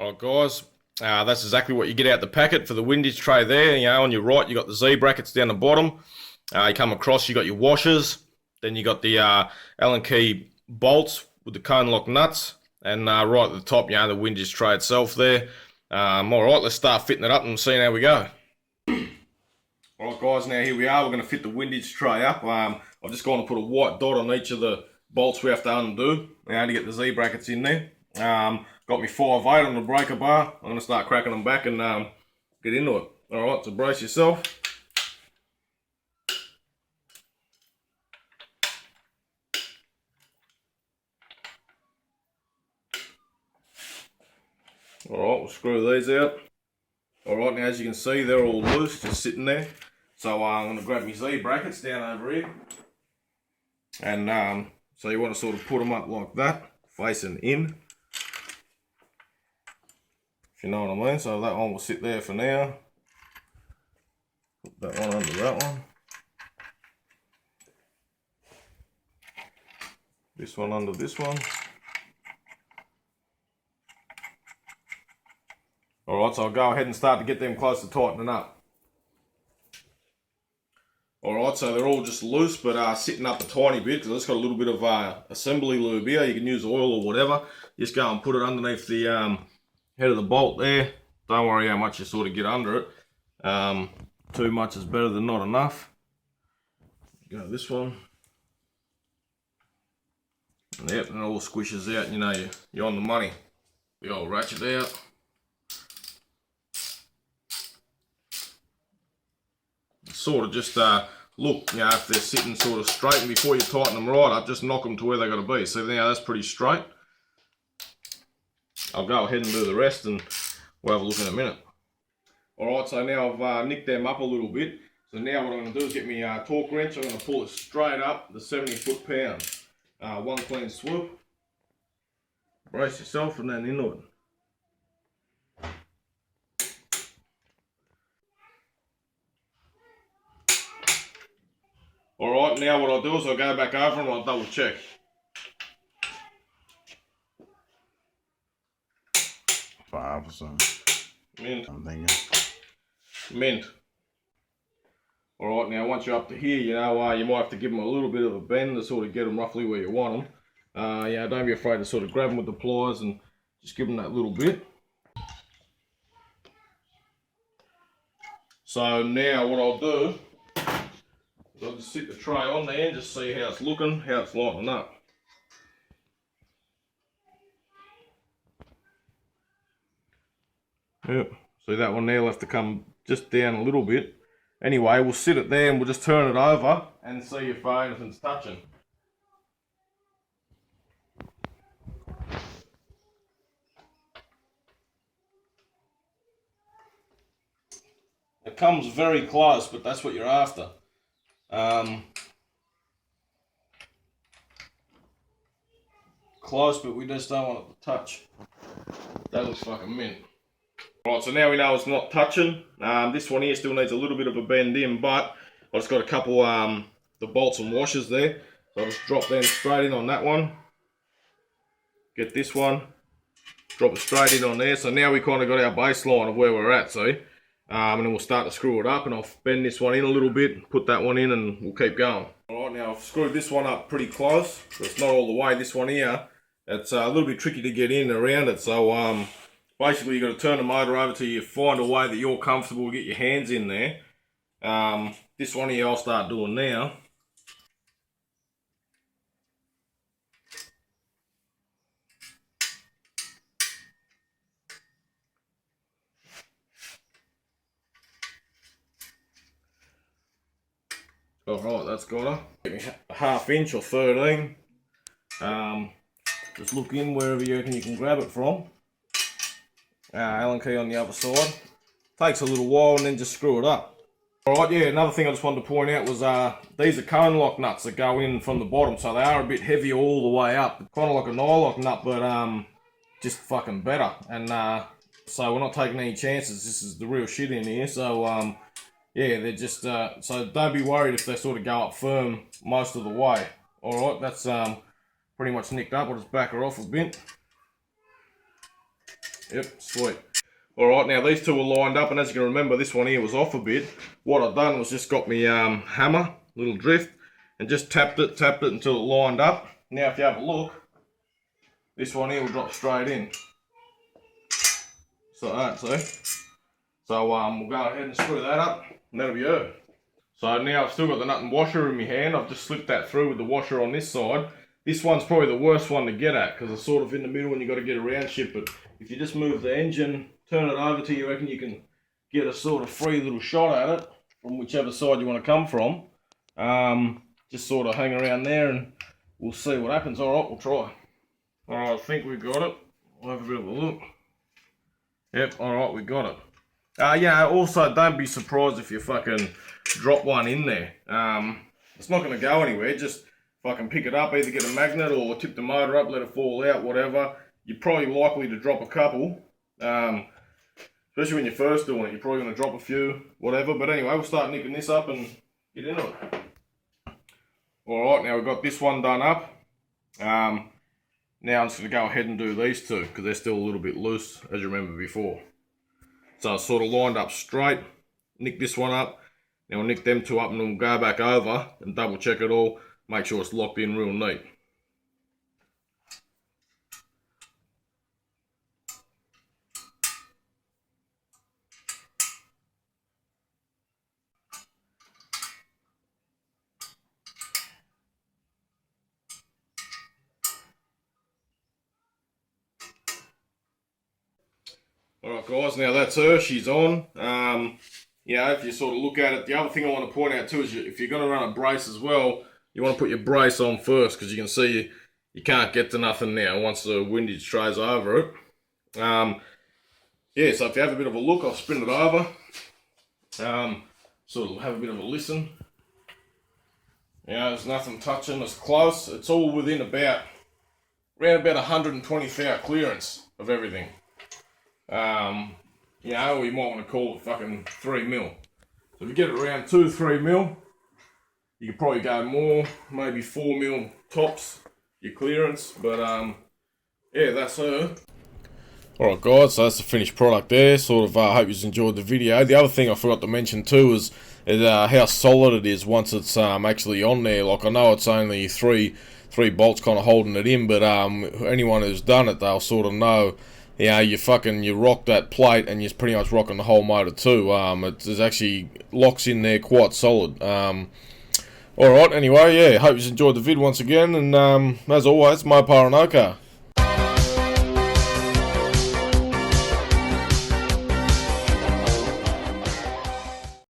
Alright guys, that's exactly what you get out the packet for the windage tray there. You know, on your right you got the Z brackets down the bottom. You come across, you got your washers, then you got the Allen key bolts with the cone lock nuts, and right at the top, you know, the windage tray itself there. Alright, let's start fitting it up and seeing how we go. Alright guys, now here we are, we're going to fit the windage tray up. I've just gone to put a white dot on each of the bolts we have to undo, now to get the Z brackets in there. Got me 5/8 on the breaker bar. I'm going to start cracking them back and get into it. Alright, so brace yourself. Alright, we'll screw these out. Alright, now as you can see, they're all loose, just sitting there. So I'm going to grab my Z brackets down over here. And so you want to sort of put them up like that, facing in. If you know what I mean. So that one will sit there for now. Put that one under that one. This one under this one. Alright, so I'll go ahead and start to get them close to tightening up. Alright, so they're all just loose, but sitting up a tiny bit, because it's got a little bit of assembly lube here. You can use oil or whatever. Just go and put it underneath the head of the bolt there. Don't worry how much you sort of get under it. Too much is better than not enough. Go this one. Yep, and it all squishes out, you know, you're on the money. The old ratchet out. Sort of just look, you know, if they're sitting sort of straight, and before you tighten them right up, just knock them to where they got to be. So now that's pretty straight. I'll go ahead and do the rest and we'll have a look in a minute. Alright, so now I've nicked them up a little bit. So now what I'm going to do is get my torque wrench. I'm going to pull it straight up the 70 foot-pound. One clean swoop. Brace yourself and then into it. Alright, now what I'll do is I'll go back over and I'll double check. Five or something. Mint. I'm thinking. Mint. Alright, now once you're up to here, you know, you might have to give them a little bit of a bend to sort of get them roughly where you want them. Yeah, don't be afraid to sort of grab them with the pliers and just give them that little bit. So now what I'll do, I'll just sit the tray on there and just see how it's looking, how it's lighting up. Yep, see that one there will have to come just down a little bit. Anyway, we'll sit it there and we'll just turn it over and see if anything's touching. It comes very close, but that's what you're after. Close, but we just don't want it to touch. That looks fucking mint. Right, so now we know it's not touching. This one here still needs a little bit of a bend in, but I just got a couple the bolts and washers there. So I'll just drop them straight in on that one. Get this one, drop it straight in on there. So now we kind of got our baseline of where we're at, see? And then we'll start to screw it up, and I'll bend this one in a little bit, put that one in, and we'll keep going. Alright, now I've screwed this one up pretty close, so it's not all the way. This one here, it's a little bit tricky to get in and around it, so basically you've got to turn the motor over till you find a way that you're comfortable to get your hands in there. This one here I'll start doing now. Alright, that's got her. Get me a 1/2 inch or 13. Just look in wherever you reckon you can grab it from. Allen key on the other side. Takes a little while and then just screw it up. Alright, yeah, another thing I just wanted to point out was these are cone lock nuts that go in from the bottom, so they are a bit heavier all the way up. Kind of like a nylock nut, but just fucking better. And so we're not taking any chances. This is the real shit in here, so yeah, they're just, so don't be worried if they sort of go up firm most of the way. Alright, that's pretty much nicked up. I'll just back her off a bit. Yep, sweet. Alright, now these two were lined up, and as you can remember, this one here was off a bit. What I've done was just got me hammer, little drift, and just tapped it until it lined up. Now if you have a look, this one here will drop straight in. So that, see? So we'll go ahead and screw that up, and that'll be her. So now I've still got the nut and washer in my hand. I've just slipped that through with the washer on this side. This one's probably the worst one to get at, because it's sort of in the middle and you've got to get around shit, but if you just move the engine, turn it over to you, reckon you can get a sort of free little shot at it from whichever side you want to come from. Just sort of hang around there and we'll see what happens. Alright, we'll try. Alright, I think we got it. We'll have a bit of a look. Yep, alright, we got it. Yeah, also don't be surprised if you fucking drop one in there. It's not going to go anywhere, just fucking pick it up, either get a magnet or tip the motor up, let it fall out, whatever. You're probably likely to drop a couple. Especially when you're first doing it, you're probably going to drop a few, whatever. But anyway, we'll start nicking this up and get into it. Alright, now we've got this one done up. Now I'm just going to go ahead and do these two, because they're still a little bit loose, as you remember before. So it's sort of lined up straight. Nick this one up. Now we'll nick them two up and then we'll go back over and double check it all. Make sure it's locked in real neat. Alright guys, now that's her, she's on. Yeah, if you sort of look at it, the other thing I want to point out too is if you're going to run a brace as well, you want to put your brace on first, because you can see you can't get to nothing now once the windage tray's over it. Yeah, so if you have a bit of a look, I'll spin it over. Sort of have a bit of a listen. Yeah, there's nothing touching, it's close. It's all within around about 120 thou clearance of everything. You know, you might want to call it fucking 3 mil. So if you get it around 2-3 mil, you could probably go more, maybe 4 mil tops, your clearance. But yeah, that's her. Alright guys, so that's the finished product there. Sort of hope you enjoyed the video. The other thing I forgot to mention too is how solid it is once it's actually on there. Like, I know it's only three bolts kind of holding it in, but anyone who's done it, they'll sort of know. Yeah, you rock that plate and you're pretty much rocking the whole motor too. It actually locks in there quite solid. Alright, anyway, yeah, hope you enjoyed the vid once again, and as always, Mopar and Oka.